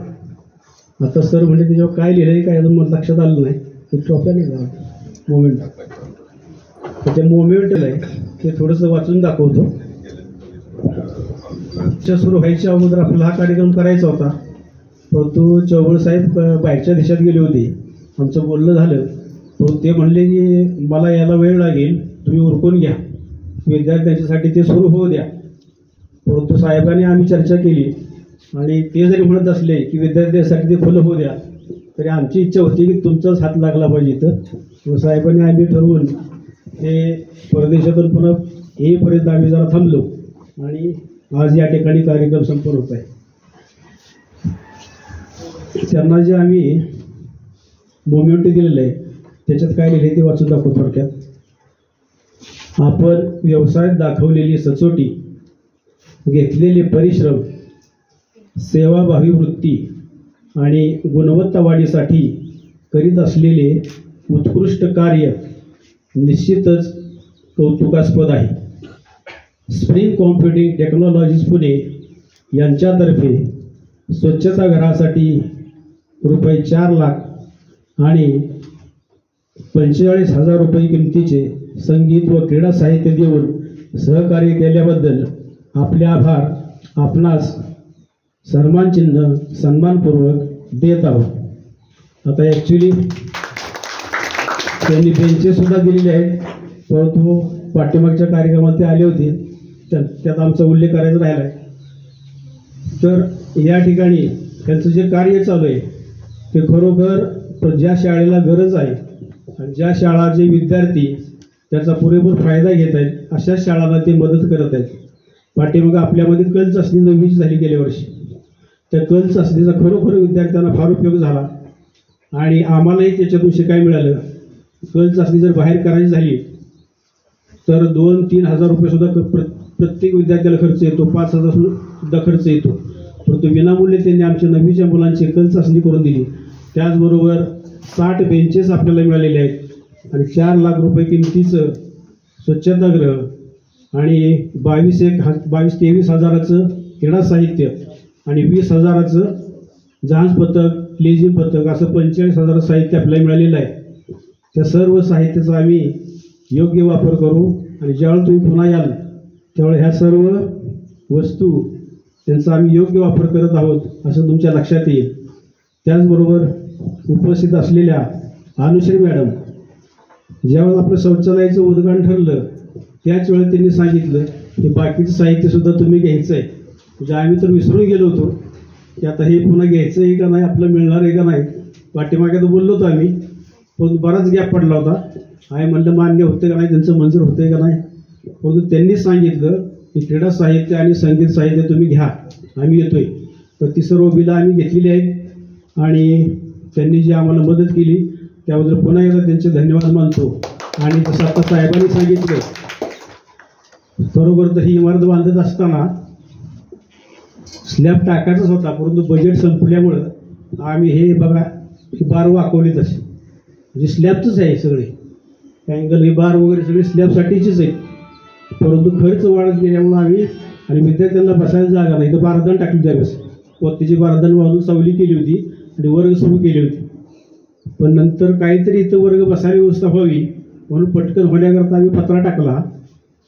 आता सर म्हणजे त्याच्यावर काय लिहिलं आहे काय अजून मला लक्षात आलं नाही. ते ट्रॉफी नाही का मोमेंट, ते मोमेंट आहे ते थोडंसं वाचून दाखवतो. सुरू व्हायच्या अगोदर आपल्याला हा कार्यक्रम करायचा होता, परंतु चौबळ साहेब बाहेरच्या देशात गेले होते. आमचं बोलणं झालं, परंतु ते म्हणले की मला याला वेळ लागेल, तुम्ही उरकून घ्या, विद्यार्थ्यांच्यासाठी ते सुरू होऊ द्या. परंतु साहेबांनी आम्ही चर्चा केली आणि ते जरी म्हणत असले की विद्यार्थ्यांसाठी ते खुलं होऊ द्या, तरी आमची इच्छा होती की तुमचाच हात लागला पाहिजे. तर साहेबांनी आम्ही ठरवून ते परदेशातून पुन्हा येईपर्यंत आम्ही जरा थांबलो आणि आज या ठिकाणी कार्यक्रम संपन्न होत आहे. त्यांना जे आम्ही मोमेंट दिलेलं आहे त्याच्यात काय लिहिले ते वाचून दाखवतो थोडक्यात. आपण व्यवसायात दाखवलेली सचोटी, घेतलेले परिश्रम, सेवाभावी वृत्ती आणि गुणवत्ता वाढीसाठी करीत असलेले उत्कृष्ट कार्य निश्चितच कौतुकास्पद आहे. स्प्रिंग कॉम्प्युटिंग टेक्नॉलॉजीज पुणे यांच्यातर्फे स्वच्छतागृहासाठी रुपये 4 लाख आणि 45,000 रुपये किमतीचे संगीत व क्रीडा साहित्य देऊन सहकार्य केल्याबद्दल आपले आभार आपणास सन्मानचिन्ह सन्मानपूर्वक देत आहोत. आता ॲक्च्युली त्यांनी बेंचेसुद्धा दिलेले आहेत, परंतु पाठीमागच्या कार्यक्रमात ते आले होते, त्यात आमचा उल्लेख करायचा राहिला आहे. तर या ठिकाणी त्यांचं जे कार्य चालू आहे ते खरोखर ज्या शाळेला गरज आहे आणि ज्या शाळा जे विद्यार्थी त्याचा पुरेपूर फायदा घेत आहेत अशा शाळांना ते मदत करत आहेत. पाठीमागं आपल्यामध्ये कल चाचणी 9वी झाली गेल्या वर्षी. त्या कल चाचणीचा खरोखर विद्यार्थ्यांना फार उपयोग झाला आणि आम्हालाही त्याच्यातून शिकायला मिळालं. कल चाचणी जर बाहेर करायची झाली तर 2-3 हजार रुपये सुद्धा प्रत्येक विद्यार्थ्याला खर्च येतो, 5,000 सुद्धा खर्च येतो. परंतु विनामूल्य त्यांनी आमच्या 9वीच्या मुलांची कल चाचणी करून दिली. त्याचबरोबर 60 बेंचेस आपल्याला मिळालेले आहेत आणि 4 लाख रुपये किमतीचं स्वच्छतागृह आणि 22-23 हजाराचं क्रीडा साहित्य आणि 20,000चं जहाज पथक, लेझिम पथक असं 45,000 साहित्य आपल्याला मिळालेलं आहे. त्या सर्व साहित्याचा आम्ही योग्य वापर करू आणि ज्यावेळी तुम्ही पुन्हा याल त्यावेळी ह्या सर्व वस्तू त्यांचा आम्ही योग्य वापर करत आहोत असं तुमच्या लक्षात येईल. त्याचबरोबर उपस्थित असलेल्या अनुश्री मॅडम, ज्यावेळेस आपलं शौचालयाचं उद्घाटन ठरलं त्याच वेळेस त्यांनी सांगितलं की बाकीचं साहित्यसुद्धा तुम्ही घ्यायचं आहे. म्हणजे आम्ही तर विसरून गेलो होतो की आता हे पुन्हा घ्यायचं आहे का नाही, आपलं मिळणार आहे का नाही. पाठीमागे तर बोललो होतो आम्ही, पण बराच गॅप पडला होता. आहे म्हणलं मान्य होतं का नाही, त्यांचं मंजूर होतंय का नाही. परंतु त्यांनी सांगितलं की क्रीडा साहित्य आणि संगीत साहित्य तुम्ही घ्या, आम्ही येतोय. तर ती सर्व बिलं आम्ही घेतलेली आहेत आणि त्यांनी जी आम्हाला मदत केली त्याबद्दल पुन्हा एकदा त्यांचे धन्यवाद मानतो. आणि जसं आता साहेबांनी सांगितलं बरोबर, तर ही इमारत बांधत असताना स्लॅब टाकायचाच होता, परंतु बजेट संपल्यामुळं आम्ही हे बघा बार वाकवली तशी, म्हणजे स्लॅबचंच आहे सगळे अँगल, हे बार वगैरे सगळे स्लॅबसाठीचेच आहेत. परंतु खर्च वाढत गेल्यामुळं आम्ही आणि विद्यार्थ्यांना बसायला जागा नाही तर बारदान टाकली त्यावेळेस, पोतीची बारदान वाजून सावली केली होती आणि वर्ग सुरू केली होती. पण नंतर काहीतरी इथं वर्ग बसायला व्यवस्था व्हावी म्हणून पटकन होण्याकरता आम्ही पत्रा टाकला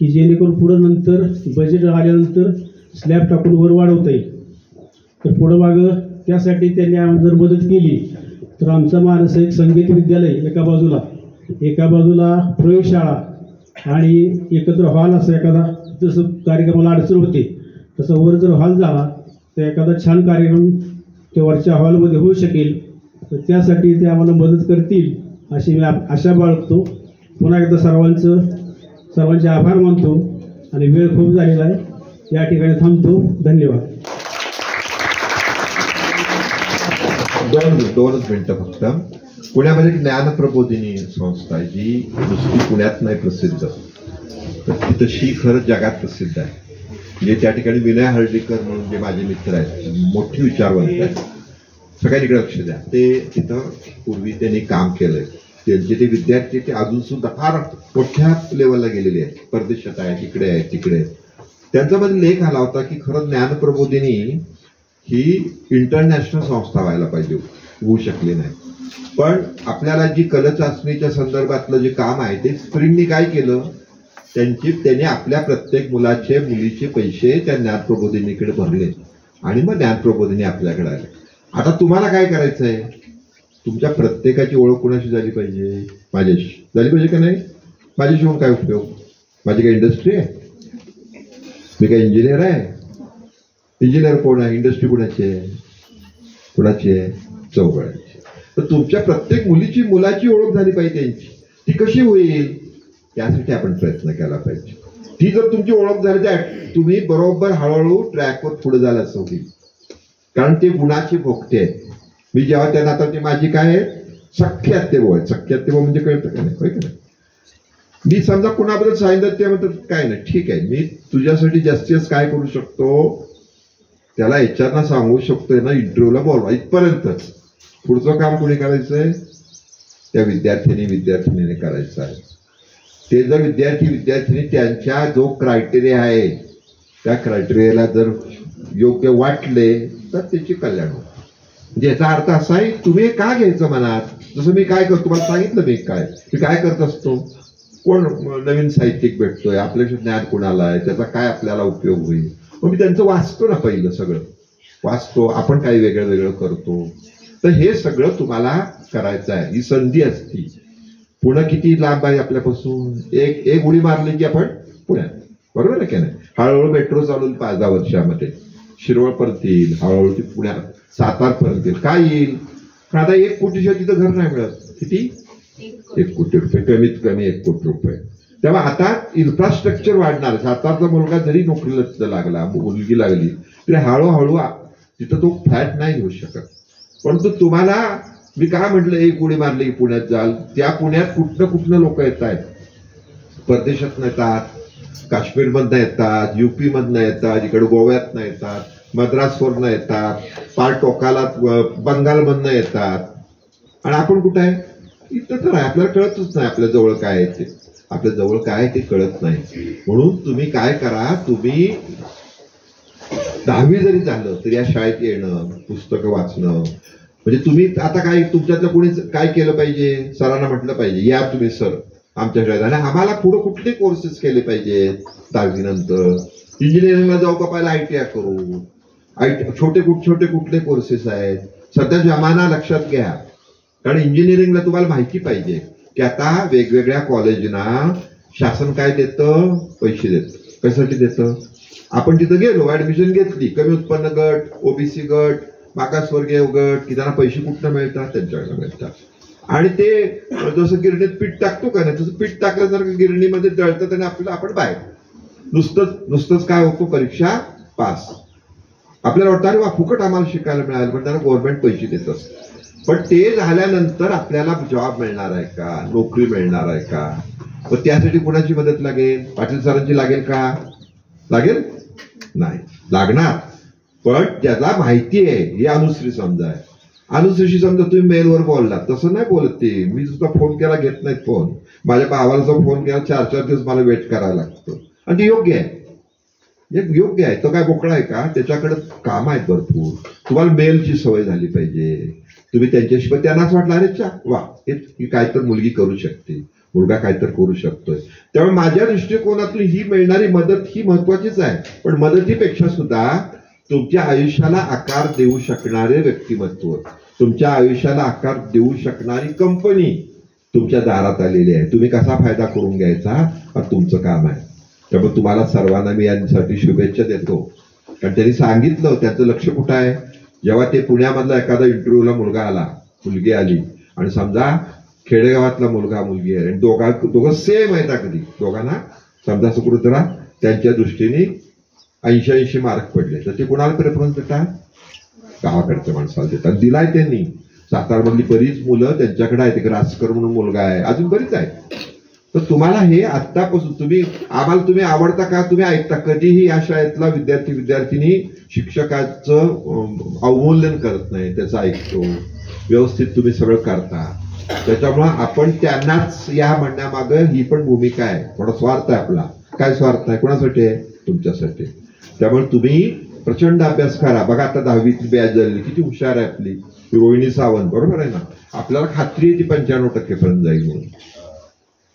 की जेणेकरून पुढं नंतर बजेट आल्यानंतर स्लॅब टाकून वर वाढवता येईल. तर पुढं मागं त्यासाठी त्यांनी जर मदत केली तर आमचा मानस एक संगीत विद्यालय एका बाजूला प्रयोगशाळा आणि एकत्र हॉल असं एखादा, जसं कार्यक्रमाला अडचण होते तसं वर जर हॉल झाला तर एखादा छान कार्यक्रम त्या वरच्या हॉलमध्ये होऊ शकेल. तर त्यासाठी ते आम्हाला मदत करतील अशी मी आशा बाळगतो. पुन्हा एकदा सर्वांचे आभार मानतो आणि वेळ खूप झालेला आहे, या ठिकाणी थांबतो. धन्यवाद. दोनच मिनिटं फक्त. पुण्यामध्ये ज्ञानप्रबोधिनी संस्था आहे जी नुसती पुण्यात नाही प्रसिद्ध, तर ती तशी खरंच जगात प्रसिद्ध आहे. म्हणजे त्या ठिकाणी विनय हळदीकर म्हणून जे माझे मित्र आहेत, मोठी विचारवंत आहेत, सगळ्यांकडे लक्ष द्या. ते तिथं पूर्वी त्यांनी काम केलंय. त्यांचे ते विद्यार्थी ते अजून सुद्धा फार मोठ्या लेवलला गेलेले आहेत, परदेशात आहेत, इकडे आहेत, तिकडे आहेत. त्यांच्यामध्ये लेख आला होता की खरं ज्ञानप्रबोधिनी ही इंटरनॅशनल संस्था व्हायला पाहिजे, होऊ शकली नाही. पण आपल्याला जी कलचाचणीच्या संदर्भातलं जे काम आहे ते स्प्रिंगनी काय केलं, त्यांनी आपल्या प्रत्येक मुलीचे पैसे त्या ज्ञानप्रबोधिनीकडे भरले आणि मग ज्ञानप्रबोधिनी आपल्याकडे आले. आता तुम्हाला काय करायचं आहे, तुमच्या प्रत्येकाची ओळख कुणाशी झाली पाहिजे, माझ्याशी झाली पाहिजे का नाही. माझ्याशी होऊन काय उपयोग, माझी काय इंडस्ट्री आहे, मी काय इंजिनियर आहे. इंजिनियर कोण आहे, इंडस्ट्री कुणाची आहे, चौघडांची. तर तुमच्या प्रत्येक मुलाची ओळख झाली पाहिजे त्यांची. ती कशी होईल त्यासाठी आपण प्रयत्न केला पाहिजे. ती जर तुमची ओळख झाली तर तुम्ही बरोबर हळूहळू ट्रॅकवर पुढे जाल असं होईल. कारण ते गुणाचे भोगते आहेत. मी जेव्हा त्यांना आता ते माझी काय आहे सख्य आत्तेभाऊ आहे. सख्य आत्तेभाऊ म्हणजे कळतं का नाही, होय का नाही. मी समजा कुणाबद्दल सांगितलं ते म्हणतात काय नाही ठीक आहे, मी तुझ्यासाठी जास्तीत जास्त काय करू शकतो, त्याला HR सांगू शकतोय ना इंटरव्ह्यूला बोलवा, इथपर्यंतच. पुढचं काम कोणी करायचंय, त्या विद्यार्थीने करायचं आहे. ते जर विद्यार्थी त्यांच्या जो क्रायटेरिया आहे त्या क्रायटेरियाला जर योग्य वाटले तर त्याची कल्याण होतं. म्हणजे याचा अर्थ असा आहे तुम्ही का घ्यायचं मनात. जसं मी काय करतो, मला सांगितलं मी काय करत असतो, कोण नवीन साहित्यिक भेटतोय, आपल्याकडे ज्ञान कोणाला आहे, त्याचा काय आपल्याला उपयोग होईल. मग मी त्यांचं वाचतो ना, पहिलं सगळं वाचतो, आपण काही वेगळं करतो. तर हे सगळं तुम्हाला करायचं आहे. ही संधी असती. पुणे किती लांब आहे आपल्यापासून, एक उडी मारली की आपण पुण्यात, बरोबर आहे की नाही. हळूहळू मेट्रो चालून 5-10 वर्षामध्ये शिरवळपर्यंत येईल, हळूहळू ती पुण्यात सातारपर्यंत येईल. काय येईल, आता 1 कोटीशिवाय तिथं घर नाही मिळत. किती, 1 कोटी रुपये, कमीत कमी 1 कोटी रुपये. तेव्हा आता इन्फ्रास्ट्रक्चर वाढणार. सातारचा मुलगा जरी नोकरीला लागला, मुलगी लागली तरी हळूहळू तिथं तो फ्लॅट नाही घेऊ शकत. परंतु तुम्हाला मी काय म्हटलं, 1 उडी मारली की पुण्यात जाल. त्या पुण्यात कुठनं लोक येत आहेत, परदेशातनं येतात, काश्मीरमधनं येतात, UP मधनं येतात, इकडे गोव्यातनं येतात, मद्रासवरनं येतात, पार टोकाला बंगालमधनं येतात. आणि आपण कुठं आहे, इथं तर आहे. आपल्याला कळतच नाही आपल्या जवळ काय आहे ते, आपल्या जवळ काय ते कळत नाही. म्हणून तुम्ही काय करा, तुम्ही 10वी जरी झालं तरी या शाळेत येणं, पुस्तकं वाचणं. म्हणजे तुम्ही आता काय तुमच्यातलं कोणी काय केलं पाहिजे, सरांना म्हटलं पाहिजे या तुम्ही सर आमच्या शाळेत. आणि आम्हाला पुढे कुठले कोर्सेस केले पाहिजेत 10वी नंतर. इंजिनिअरिंगला जाऊ का, पहिला ITI करू. छोटे कुठले कोर्सेस आहेत सध्या जमाना लक्षात घ्या. कारण इंजिनिअरिंगला तुम्हाला माहिती पाहिजे की आता वेगवेगळ्या कॉलेजना शासन काय देतं, पैसे देतं. कशासाठी देतं, आपण तिथं गेलो, ऍडमिशन घेतली, कमी उत्पन्न गट, OBC गट, मागासवर्गीय गट, की त्यांना पैसे कुठनं मिळतात, त्यांच्याकडनं मिळतात. आणि ते जसं गिरणीत पीठ टाकतो का नाही तसं पीठ टाकल्यासारखं गिरणीमध्ये दळतं आणि आपल्याला आपण बाहेर नुसतंच काय होतो परीक्षा पास. आपल्याला वाटतं अरे वा फुकट आम्हाला शिकायला मिळालं पण त्याला गव्हर्नमेंट पैसे देत असतं. पण ते झाल्यानंतर आपल्याला जॉब मिळणार आहे का, नोकरी मिळणार आहे का, व त्यासाठी कुणाची मदत लागेल? पाटील सरांची लागेल का? लागेल नाही लागणार. पण त्याला माहिती आहे ही अनुश्री समजा आहे. अनुश्रीशी समजा तुम्ही मेलवर बोलला तसं नाही बोलत ते. मी सुद्धा फोन केला घेत नाहीत फोन. माझ्या भावाला जो फोन केला 4-4 दिवस मला वेट करायला लागतो आणि ते योग्य आहे. योग्य आहे. तो काय बोकळा आहे का? त्याच्याकडे काम आहेत भरपूर. तुम्हाला मेलची सवय झाली पाहिजे. तुम्ही त्यांच्याशी त्यांनाच वाटलं अरे चा वा ही काय तर मुलगी करू शकते, मुलगा काय तर करू शकतोय. त्यामुळे माझ्या दृष्टिकोनातून ही मिळणारी मदत ही महत्वाचीच आहे. पण मदतीपेक्षा सुद्धा तुमच्या आयुष्याला आकार देऊ शकणारे व्यक्तिमत्व, तुमच्या आयुष्याला आकार देऊ शकणारी कंपनी तुमच्या दारात आलेली आहे. तुम्ही कसा फायदा करून घ्यायचा हा तुमचं काम आहे. त्यामुळे तुम्हाला सर्वांना मी यांसाठी शुभेच्छा देतो. कारण त्यांनी सांगितलं त्यांचं लक्ष कुठं आहे. जेव्हा ते पुण्यामधला एखादा इंटरव्ह्यूला मुलगा आला, मुलगी आली आणि समजा खेडेगावातला मुलगा मुलगी आहे आणि दोघं सेम आहेत अगदी, दोघांना समजा सुकृतरा त्यांच्या दृष्टीने 80-80 मार्क पडले तर ते कोणाला प्रेफरन्स देतात? गावाकडच्या माणसाला देतात. दिलाय त्यांनी. सातारमधली बरीच मुलं त्यांच्याकडे आहेत. ग्रासकर म्हणून मुलगा आहे, अजून बरीच आहेत. तर तुम्हाला हे आत्तापासून तुम्ही आवडता का तुम्ही ऐकता? कधीही या शाळेतला विद्यार्थी शिक्षकाचं अवमूल्यन करत नाही, त्याचं ऐकतो, व्यवस्थित तुम्ही सगळं करता. त्याच्यामुळं आपण त्यांनाच या म्हणण्यामागं ही पण भूमिका आहे. थोडा स्वार्थ आहे आपला. काय स्वार्थ आहे? कोणासाठी आहे? तुमच्यासाठी. त्यामुळे तुम्ही प्रचंड अभ्यास करा. बघा आता 10वीची बॅच झाली, किती हुशार आहे आपली रोहिणी सावंत, बरोबर आहे ना? आपल्याला खात्री आहे ती 95% पर्यंत जाईल म्हणून.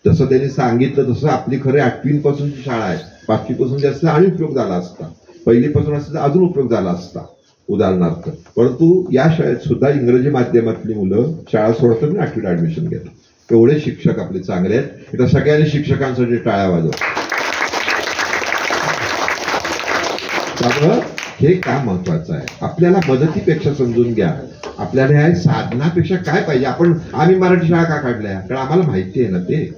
जसं त्यांनी सांगितलं तसं आपली खरे 8वी पासूनची शाळा आहे. 5वी पासून जास्त आणि उपयोग झाला असता, 1ली पासून असता तर अजून उपयोग झाला असता उदाहरणार्थ. परंतु या शाळेत सुद्धा इंग्रजी माध्यमातली मुलं शाळा सोडतात आणि 8वीत ऍडमिशन घेतात. एवढे शिक्षक आपले चांगले आहेत. एकदा सगळ्यांनी शिक्षकांसाठी टाळ्या वाजव. त्यामुळं हे काम महत्वाचं आहे. आपल्याला मदतीपेक्षा समजून घ्या. आपल्याला ह्या साधनापेक्षा काय पाहिजे. आम्ही मराठी शाळा का काढल्या? कारण आम्हाला माहिती आहे ना ते.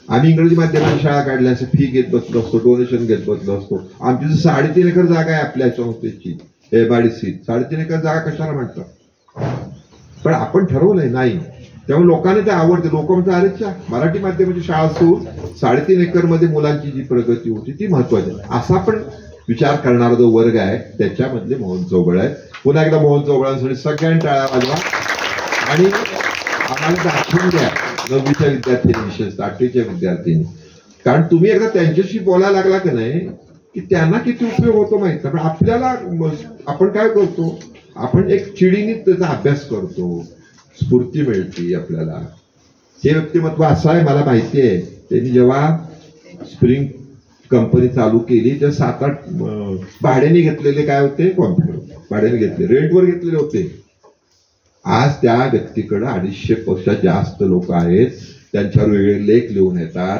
आम्ही इंग्रजी माध्यमाची शाळा काढल्या असं फी घेत बसलो असतो, डोनेशन घेत बसलो असतो. आमची 3.5 एकर जागा आहे आपल्या संस्थेची, बाडीसी 3.5 एकर जागा कशाला म्हणतात? पण आपण ठरवलंय नाही. त्यामुळे लोकांना ते आवडते. लोक म्हणतात अरे मराठी माध्यमाची शाळा असून 3.5 एकर मध्ये मुलांची जी प्रगती होती ती महत्वाची. असा पण विचार करणारा जो वर्ग आहे त्याच्यामधले मोहन चौबळ आहे. पुन्हा एकदा मोहन चौबळांसाठी सगळ्यांनी टाळ्या वाजवा आणि आम्हाला दाखवून द्या 9वीच्या विद्यार्थ्यांनी, विशेषतः 8वीच्या विद्यार्थ्यांनी. कारण तुम्ही एकदा त्यांच्याशी बोलायला लागला की नाही की त्यांना किती उपयोग होतो माहित नाही. पण आपल्याला आपण काय करतो, आपण एक चिडीने त्याचा अभ्यास करतो, स्फूर्ती मिळते आपल्याला. हे व्यक्तिमत्व असं आहे मला माहिती आहे. त्यांनी जेव्हा स्प्रिंग कंपनी चालू केली तर 7-8 भाड्याने घेतलेले काय होते कॉम्प्युटर, भाड्याने घेतले, रेंटवर घेतलेले होते. आज त्या व्यक्तीकडे 250 पेक्षा जास्त लोक आहेत. त्यांच्यावर वेगळे लेख लिहून येतात,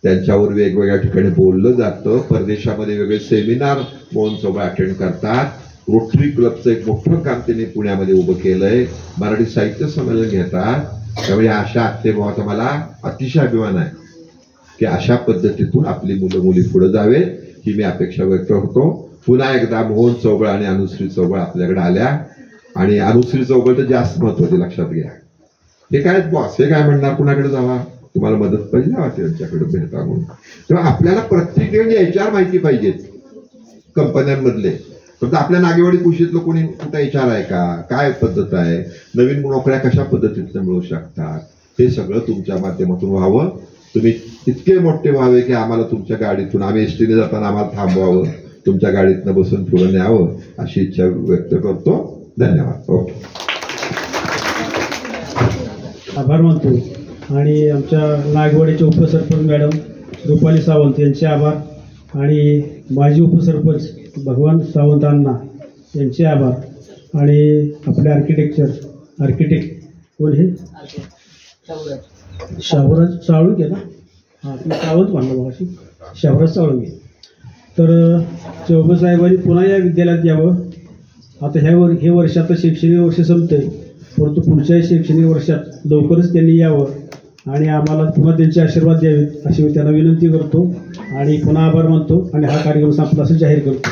त्यांच्यावर वेगवेगळ्या ठिकाणी बोललं जातं. परदेशामध्ये वेगळे सेमिनार मोहन चौबळ अटेंड करतात. रोटरी क्लबचं एक मोठं काम त्यांनी पुण्यामध्ये उभं केलंय. मराठी साहित्य संमेलन घेतात. त्यामुळे अशा आत्तेभावाचा मला अतिशय अभिमान आहे की अशा पद्धतीतून आपली मुलं मुली पुढे जावे ही मी अपेक्षा व्यक्त करतो. पुन्हा एकदा मोहन चौबळ आणि अनुश्री चौबळ आपल्याकडे आल्या आणि अनुश्री चौबळ तर जास्त महत्वाचे लक्षात घ्या. हे काय बॉस, हे काय म्हणणार कुणाकडे जावा, तुम्हाला मदत पाहिजे जावा त्यांच्याकडे भेटा म्हणून. तेव्हा आपल्याला प्रत्येक HR माहिती पाहिजेत कंपन्यांमधले. फक्त आपल्या नागेवाडी कुशीतलं कोणी कुठं HR आहे का, काय पद्धत आहे, नवीन नोकऱ्या कशा पद्धतीतनं मिळू शकतात, हे सगळं तुमच्या माध्यमातून व्हावं. तुम्ही इतके मोठे व्हावे की आम्हाला तुमच्या गाडीतून, आम्ही एसटीने जाताना आम्हाला थांबवावं, तुमच्या गाडीतनं बसून पुढे न्यावं अशी इच्छा व्यक्त करतो. धन्यवाद. ओके, आभार मानतो. आणि आमच्या नागवाडीचे उपसरपंच मॅडम रुपाली सावंत यांचे आभार आणि माजी उपसरपंच भगवान सावंतांना यांचे आभार आणि आपले आर्किटेक्ट कोण हे शाहूराज साळुंके ना, हां तुम्ही सावंत म्हणलं बघा, शाहूराज साळुंके. तर चौबे साहेबांनी पुन्हा या विद्यालयात यावं. आता हे वर्ष आता शैक्षणिक वर्ष संपतंय. परंतु पुढच्या शैक्षणिक वर्षात लवकरच त्यांनी यावं आणि आम्हाला पुन्हा त्यांचे आशीर्वाद द्यावेत अशी मी त्यांना विनंती करतो आणि पुन्हा आभार मानतो आणि हा कार्यक्रम संपला असं जाहीर करतो.